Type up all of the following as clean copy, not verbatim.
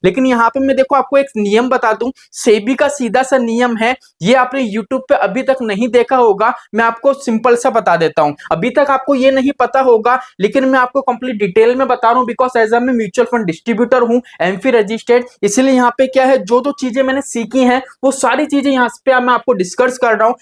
लेकिन यहाँ पे मैं देखो आपको एक नियम बता दूं, सेबी का सीधा सा नियम है, ये आपने यूट्यूब पे अभी तक नहीं देखा होगा, मैं आपको सिंपल सा बता देता हूं। अभी तक आपको ये नहीं पता होगा, लेकिन मैं आपको कंप्लीट डिटेल में बता रहा हूं, बिकॉज एज मैं म्यूचुअल फंड डिस्ट्रीब्यूटर हूं, एमफी रजिस्टर्ड, इसलिए यहाँ पे क्या है, जो जो चीजें मैंने सीखी हैं वो सारी चीजें यहाँ पे मैं आपको डिस्कस कर रहा हूं।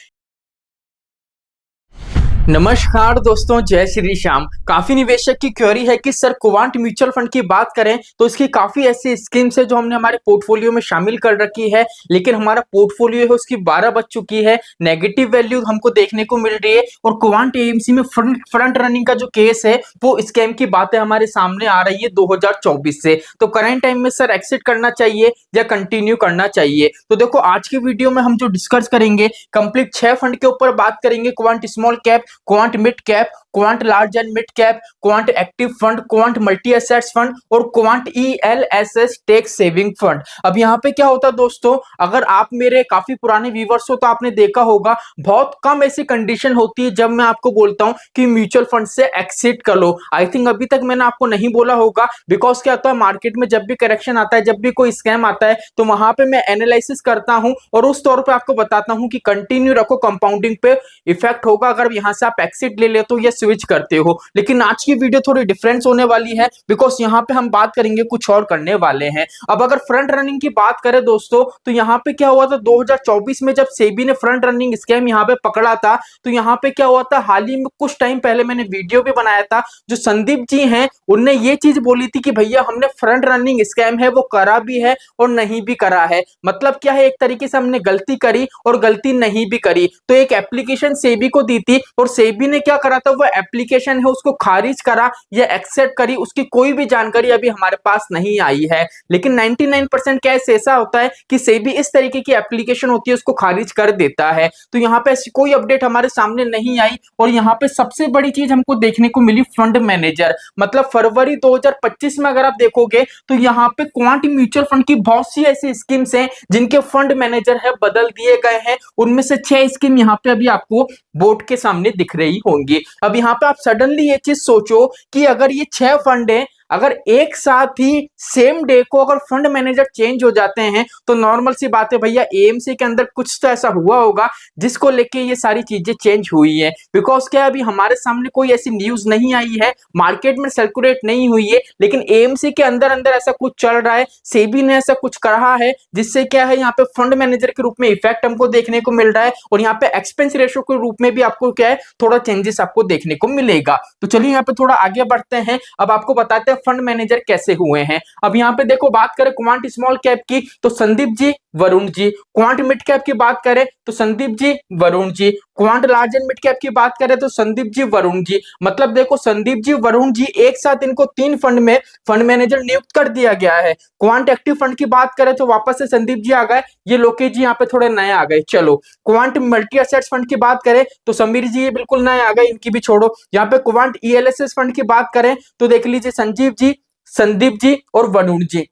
नमस्कार दोस्तों, जय श्री श्याम। काफी निवेशक की क्वेरी है कि सर क्वांट म्यूचुअल फंड की बात करें तो इसकी काफी ऐसी स्कीम्स है जो हमने हमारे पोर्टफोलियो में शामिल कर रखी है, लेकिन हमारा पोर्टफोलियो है उसकी 12 बच चुकी है, नेगेटिव वैल्यू हमको देखने को मिल रही है, और क्वांट एएमसी में फ्रंट रनिंग का जो केस है वो स्कैम की बातें हमारे सामने आ रही है 2024 से। तो करंट टाइम में सर एक्सिट करना चाहिए या कंटिन्यू करना चाहिए? तो देखो आज की वीडियो में हम जो डिस्कस करेंगे कंप्लीट 6 फंड के ऊपर बात करेंगे, quant small cap, quant mid cap, quant large and mid cap, quant active fund, quant multi assets fund और quant ELSS tax saving fund. अब यहाँ पे क्या होता है दोस्तों, अगर आप मेरे काफी पुराने व्यूवर्स हो तो आपने देखा होगा बहुत कम ऐसी कंडीशन होती है जब मैं आपको बोलता हूँ कि म्यूचुअल फंड से एक्सिट कर लो। आई थिंक अभी तक मैंने आपको नहीं बोला होगा, बिकॉज क्या होता है मार्केट में जब भी करेक्शन आता है, जब भी कोई स्कैम आता है, तो वहां पे मैं एनालिसिस करता हूं और उस तौर पे आपको बताता हूं कि कंटिन्यू रखो, कंपाउंडिंग पे इफेक्ट होगा अगर यहां से आप एक्सिट ले लेते हो या स्विच करते हो। लेकिन आज की वीडियो थोड़ी डिफरेंस होने वाली है, बिकॉज यहाँ पे हम बात करेंगे कुछ और करने वाले हैं। अब अगर फ्रंट रनिंग की बात करें दोस्तों, तो यहाँ पे क्या हुआ था 2024 में जब सेबी ने फ्रंट रनिंग स्कैम यहाँ पे पकड़ा था, तो यहाँ पे क्या हुआ था, हाल ही में कुछ टाइम पहले मैंने वीडियो भी बनाया था, जो संदीप जी हैं उनने ये चीज बोली थी कि भैया हमने फ्रंट रनिंग स्कैम है वो करा भी है और नहीं भी करा है। मतलब क्या है, एक तरीके से हमने गलती करी और गलती नहीं भी करी। तो एक एप्लीकेशन सेबी को दी थी और सेबी ने क्या करा था, वो एप्लीकेशन है उसको खारिज करा या एक्सेप्ट करी, उसकी कोई भी जानकारी अभी हमारे पास नहीं आई है। लेकिन 99% केस ऐसा होता है कि सेबी इस तरीके की एप्लीकेशन होती है उसको खारिज कर देता है। तो यहाँ पे ऐसी कोई अपडेट हमारे सामने नहीं आई। और यहाँ पे सबसे बड़ी चीज हमको देखने को मिली फंड मैनेजर, मतलब फरवरी 2025 में अगर आप देखोगे तो यहाँ पे क्वांट म्यूचुअल फंड की बहुत सी ऐसी स्कीम्स हैं जिनके फंड मैनेजर है बदल दिए गए हैं। उनमें से 6 स्कीम यहाँ पे अभी आपको बोर्ड के सामने दिख रही होंगी। अब यहाँ पे आप सडनली ये चीज सोचो कि अगर ये 6 फंड है, अगर एक साथ ही सेम डे को अगर फंड मैनेजर चेंज हो जाते हैं तो नॉर्मल सी बात है भैया, एएमसी के अंदर कुछ तो ऐसा हुआ होगा जिसको लेके ये सारी चीजें चेंज हुई है। बिकॉज क्या अभी हमारे सामने कोई ऐसी न्यूज नहीं आई है, मार्केट में सर्कुलेट नहीं हुई है, लेकिन एएमसी के अंदर अंदर ऐसा कुछ चल रहा है, सेबी ने ऐसा कुछ कहा है जिससे क्या है यहाँ पे फंड मैनेजर के रूप में इफेक्ट हमको देखने को मिल रहा है, और यहाँ पे एक्सपेंस रेशियो के रूप में भी आपको क्या है थोड़ा चेंजेस आपको देखने को मिलेगा। तो चलिए यहाँ पे थोड़ा आगे बढ़ते हैं, अब आपको बताते हैं फंड मैनेजर कैसे हुए हैं। अब यहाँ पे देखो बात करें क्वांट स्मॉल कैप की तो Sandeep ji, Varun ji, quant mid cap की बात करें तो Sandeep ji, Varun ji, quant large and mid cap की बात करें तो संदीप जी, वरुण जी। मतलब देखो संदीप जी, वरुण जी एक साथ इनको 3 फंड में फंड मैनेजर नियुक्त कर दिया गया है। क्वांट एक्टिव फंड की बात करें तो वापस से संदीप जी आ गए, ये लोकेश जी यहाँ पे थोड़े नए आ गए। चलो क्वांट मल्टी एसेट्स फंड की बात करें तो समीर जी ये बिल्कुल नए आ गए, इनकी भी छोड़ो। यहाँ पे क्वांट ईएलएसएस फंड की बात करें तो देख लीजिए संजीव जी, संदीप जी और वरुण जी।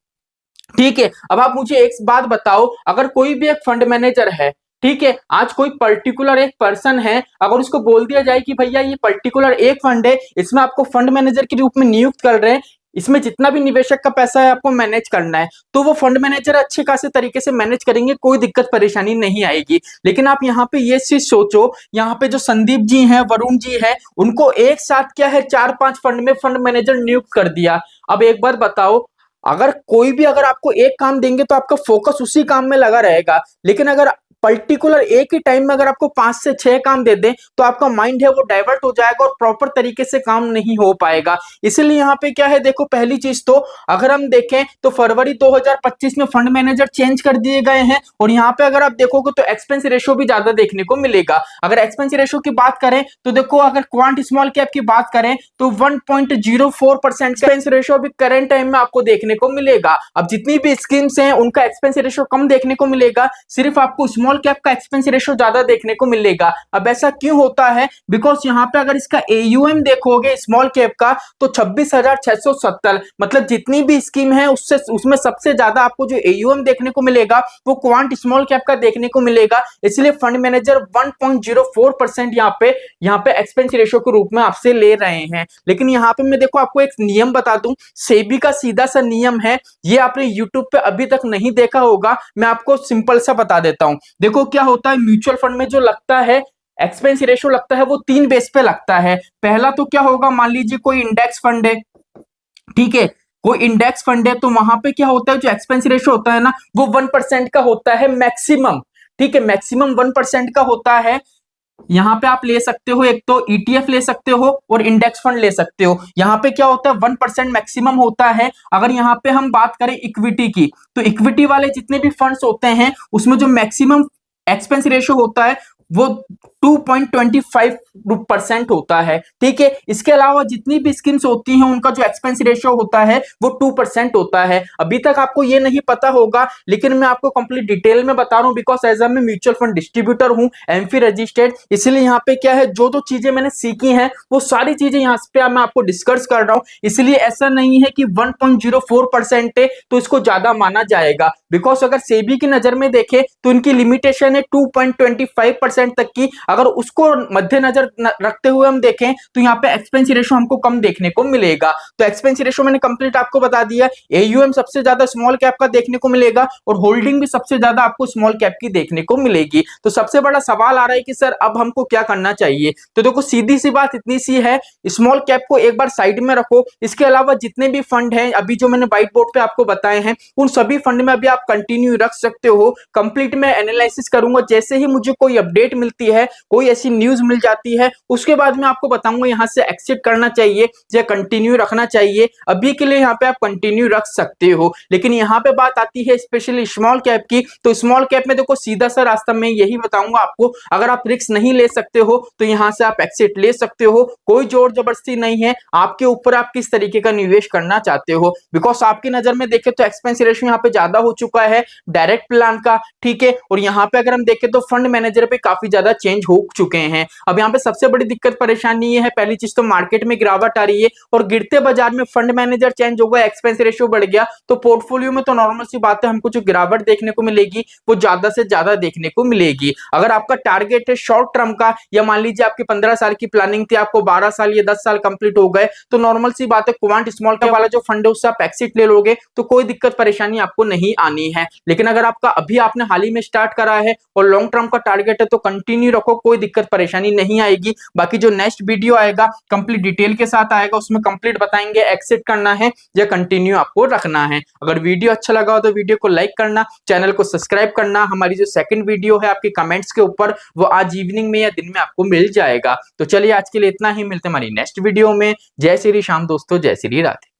ठीक है, अब आप मुझे एक बात बताओ, अगर कोई भी एक फंड मैनेजर है, ठीक है, आज कोई पर्टिकुलर एक पर्सन है, अगर उसको बोल दिया जाए कि भैया ये पर्टिकुलर एक फंड है, इसमें आपको फंड मैनेजर के रूप में नियुक्त कर रहे हैं, इसमें जितना भी निवेशक का पैसा है आपको मैनेज करना है, तो वो फंड मैनेजर अच्छे खासे तरीके से मैनेज करेंगे, कोई दिक्कत परेशानी नहीं आएगी। लेकिन आप यहाँ पे ये चीज सोचो, यहाँ पे जो संदीप जी हैं, वरुण जी हैं, उनको एक साथ क्या है 4-5 फंड में फंड मैनेजर नियुक्त कर दिया। अब एक बात बताओ, अगर कोई भी अगर आपको एक काम देंगे तो आपका फोकस उसी काम में लगा रहेगा, लेकिन अगर पर्टिकुलर एक ही टाइम में अगर आपको 5 से 6 काम दे दें तो आपका माइंड है वो डाइवर्ट हो जाएगा और प्रॉपर तरीके से काम नहीं हो पाएगा। इसलिए यहाँ पे क्या है, देखो पहली चीज तो अगर हम देखें तो फरवरी 2025 में फंड मैनेजर चेंज कर दिए गए हैं, और यहाँ पे अगर आप देखोगे तो एक्सपेंस रेशियो भी ज्यादा देखने को मिलेगा। अगर एक्सपेंस रेशियो की बात करें तो देखो, अगर क्वांट स्मॉल कैप की बात करें तो 1.04% एक्सपेंस रेशियो भी करंट टाइम में आपको देखने को मिलेगा। अब जितनी भी स्कीम्स हैं उनका एक्सपेंस रेशियो कम देखने को मिलेगा, सिर्फ आपको स्मॉल स्मॉल कैप का एक्सपेंस रेशियो ज्यादा देखने को मिलेगा। अब ऐसा क्यों होता है? बिकॉज यहाँ पे अगर इसका एयूएम देखोगे स्मॉल कैप का तो 26,670, मतलब जितनी भी स्कीम है उससे उसमें सबसे ज्यादा आपको जो एयूएम देखने को मिलेगा वो क्वांट स्मॉल कैप का देखने को मिलेगा। इसलिए फंड मैनेजर 1.04% यहाँ पे एक्सपेंस रेशियो के रूप में आपसे ले रहे हैं। लेकिन यहाँ पे मैं देखो आपको एक नियम बता दूं, सेबी का सीधा सा नियम है, ये आपने यूट्यूब पे अभी तक नहीं देखा होगा, मैं आपको सिंपल सा बता देता हूं। देखो क्या होता है म्यूचुअल फंड में जो लगता है एक्सपेंस रेशियो लगता है वो 3 बेस पे लगता है। पहला तो क्या होगा, मान लीजिए कोई इंडेक्स फंड है, ठीक है, कोई इंडेक्स फंड है तो वहां पे क्या होता है जो एक्सपेंस रेशियो होता है ना वो 1% का होता है मैक्सिमम। ठीक है, मैक्सिमम 1% का होता है। यहाँ पे आप ले सकते हो, एक तो ईटीएफ ले सकते हो और इंडेक्स फंड ले सकते हो। यहाँ पे क्या होता है 1% मैक्सिमम होता है। अगर यहाँ पे हम बात करें इक्विटी की तो इक्विटी वाले जितने भी फंड्स होते हैं उसमें जो मैक्सिमम एक्सपेंस रेशियो होता है वो 2.25% होता है। ठीक है, इसके अलावा जितनी भी स्कीम्स होती हैं उनका जो एक्सपेंस रेशियो होता है वो 2% होता है। अभी तक आपको ये नहीं पता होगा लेकिन मैं आपको कंप्लीट डिटेल में बता रहा हूं बिकॉज एज मैं म्यूचुअल फंड डिस्ट्रीब्यूटर हूं, एमफी रजिस्टर्ड, इसलिए यहाँ पे क्या है जो जो चीजें मैंने सीखी हैं वो सारी चीजें यहाँ पे मैं आपको डिस्कस कर रहा हूँ। इसलिए ऐसा नहीं है कि 1.04% है तो इसको ज्यादा माना जाएगा, बिकॉज अगर सेबी की नजर में देखे तो इनकी लिमिटेशन है 2.25% तक की। अगर उसको मद्देनजर रखते हुए हम देखें तो यहाँ पे एक्सपेंस रेशियो हमको कम देखने को मिलेगा। तो एक्सपेंस रेशियो मैंने कंप्लीट आपको बता दिया। एयूएम सबसे ज्यादा स्मॉल कैप का देखने को मिलेगा और होल्डिंग भी सबसे ज्यादा आपको स्मॉल कैप की देखने को मिलेगी। तो सबसे बड़ा सवाल आ रहा है कि सर अब हमको क्या करना चाहिए? तो देखो सीधी सी बात इतनी सी है, स्मॉल कैप को एक बार साइड में रखो। इसके अलावा जितने भी फंड हैं अभी जो मैंने व्हाइट बोर्ड पे आपको बताए हैं उन सभी फंड में अभी आप कंटिन्यू रख सकते हो। कंप्लीट मैं एनालिसिस करूंगा, जैसे ही मुझे कोई अपडेट मिलती है, कोई ऐसी न्यूज मिल जाती है उसके बाद मैं आपको बताऊंगा यहाँ से एक्सिट करना चाहिए या कंटिन्यू रखना चाहिए। अभी के लिए यहाँ पे आप कंटिन्यू रख सकते हो। लेकिन यहाँ पे बात आती है स्पेशली स्मॉल कैप की, तो स्मॉल कैप में देखो सीधा सा रास्ता मैं यही बताऊंगा आपको, अगर आप रिस्क नहीं ले सकते हो तो यहाँ से आप एक्सिट ले सकते हो। कोई जोर जबरदस्ती नहीं है, आपके ऊपर आप किस तरीके का निवेश करना चाहते हो। बिकॉज आपकी नजर में देखें तो एक्सपेंस रेशियो यहाँ पे ज्यादा हो चुका है डायरेक्ट प्लान का, ठीक है, और यहाँ पे अगर हम देखें तो फंड मैनेजर पे काफी ज्यादा चेंज हो चुके हैं। अब यहाँ पे सबसे बड़ी दिक्कत परेशानी ये है, पहली चीज तो मार्केट में गिरावट आ रही है और गिरते बाजार में फंड मैनेजर चेंज हो गया, एक्सपेंस रेशियो बढ़ गया, तो पोर्टफोलियो में तो नॉर्मल सी बात है हमको जो गिरावट देखने को मिलेगी वो ज्यादा से ज्यादा देखने को मिलेगी। अगर आपका टारगेट है शॉर्ट टर्म का, या मान लीजिए आपकी 15 साल की प्लानिंग थी, आपको 12 साल या 10 साल कंप्लीट हो गए, तो नॉर्मल सी बात है क्वांट स्मॉल कैप वाला जो फंड है उससे आप एक्सिट ले लोगे तो कोई दिक्कत परेशानी आपको नहीं आनी है। लेकिन अगर आपका अभी आपने हाल ही में स्टार्ट करा है और लॉन्ग टर्म का टारगेट है तो कंटिन्यू रखो, कोई दिक्कत परेशानी नहीं आएगी। बाकी जो नेक्स्ट वीडियो आएगा कंप्लीट डिटेल के साथ आएगा, उसमें कंप्लीट बताएंगे एक्सिट करना है या कंटिन्यू आपको रखना है। अगर वीडियो अच्छा लगा हो तो वीडियो को लाइक करना, चैनल को सब्सक्राइब करना। हमारी जो सेकंड वीडियो है आपके कमेंट्स के ऊपर वो आज इवनिंग में या दिन में आपको मिल जाएगा। तो चलिए आज के लिए इतना ही, मिलते हैं हमारी नेक्स्ट वीडियो में। जय श्री राम दोस्तों, जय श्री राधे।